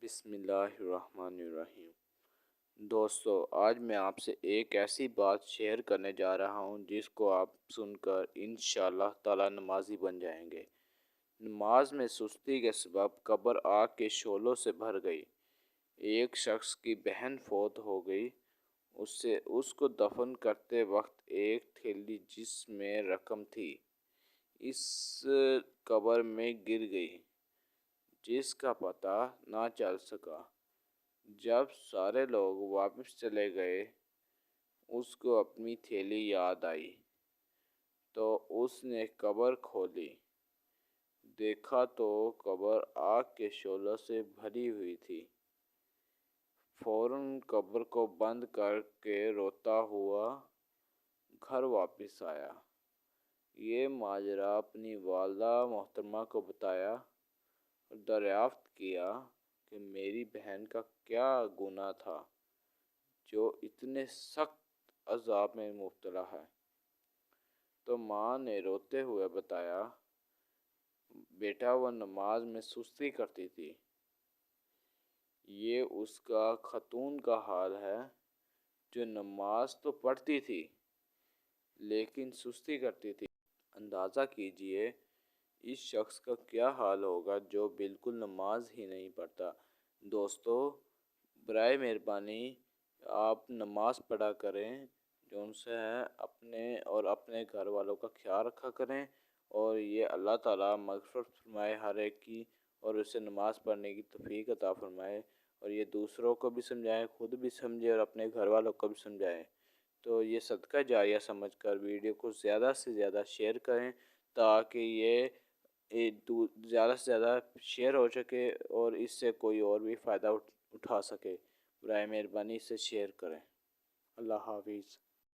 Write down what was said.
بسم اللہ الرحمن الرحیم۔ دوستو، آج میں آپ سے ایک ایسی بات شیئر کرنے جا رہا ہوں جس کو آپ سن کر انشاءاللہ تعالی نمازی بن جائیں گے۔ نماز میں سستی کے سبب قبر آگ کے شعلوں سے بھر گئی۔ ایک شخص کی بہن فوت ہو گئی۔ اس کو دفن کرتے وقت ایک تھیلی جس میں رقم تھی اس قبر میں گر گئی، جس کا پتہ نہ چل سکا۔ جب سارے لوگ واپس چلے گئے، اس کو اپنی تھیلی یاد آئی تو اس نے قبر کھولی۔ دیکھا تو قبر آگ کے شعلوں سے بھری ہوئی تھی۔ فوراً قبر کو بند کر کے روتا ہوا گھر واپس آیا۔ یہ ماجرا اپنی والدہ محترمہ کو بتایا اور دریافت کیا کہ میری بہن کا کیا گناہ تھا جو اتنے سخت عذاب میں مبتلا ہے۔ تو ماں نے روتے ہوئے بتایا، بیٹا وہ نماز میں سستی کرتی تھی۔ یہ اس کا خاتون کا حال ہے جو نماز تو پڑھتی تھی لیکن سستی کرتی تھی۔ اندازہ کیجئے اس شخص کا کیا حال ہوگا جو بالکل نماز ہی نہیں پڑھتا۔ دوستو، برائے مہربانی آپ نماز پڑھا کریں، جو ان سے ہے اپنے اور اپنے گھر والوں کا خیال رکھا کریں، اور یہ اللہ تعالیٰ مغفرت فرمائے ہر ایک کی، اور اسے نماز پڑھنے کی توفیق عطا فرمائے، اور یہ دوسروں کو بھی سمجھائیں، خود بھی سمجھے اور اپنے گھر والوں کو بھی سمجھائیں۔ تو یہ صدقہ جاریہ سمجھ کر ویڈیو کو زیادہ سے زیادہ شیئر کریں تاکہ یہ زیادہ سے زیادہ شیئر ہو سکے اور اس سے کوئی اور بھی فائدہ اٹھا سکے۔ برائے مہربانی اسے شیئر کریں۔ اللہ حافظ۔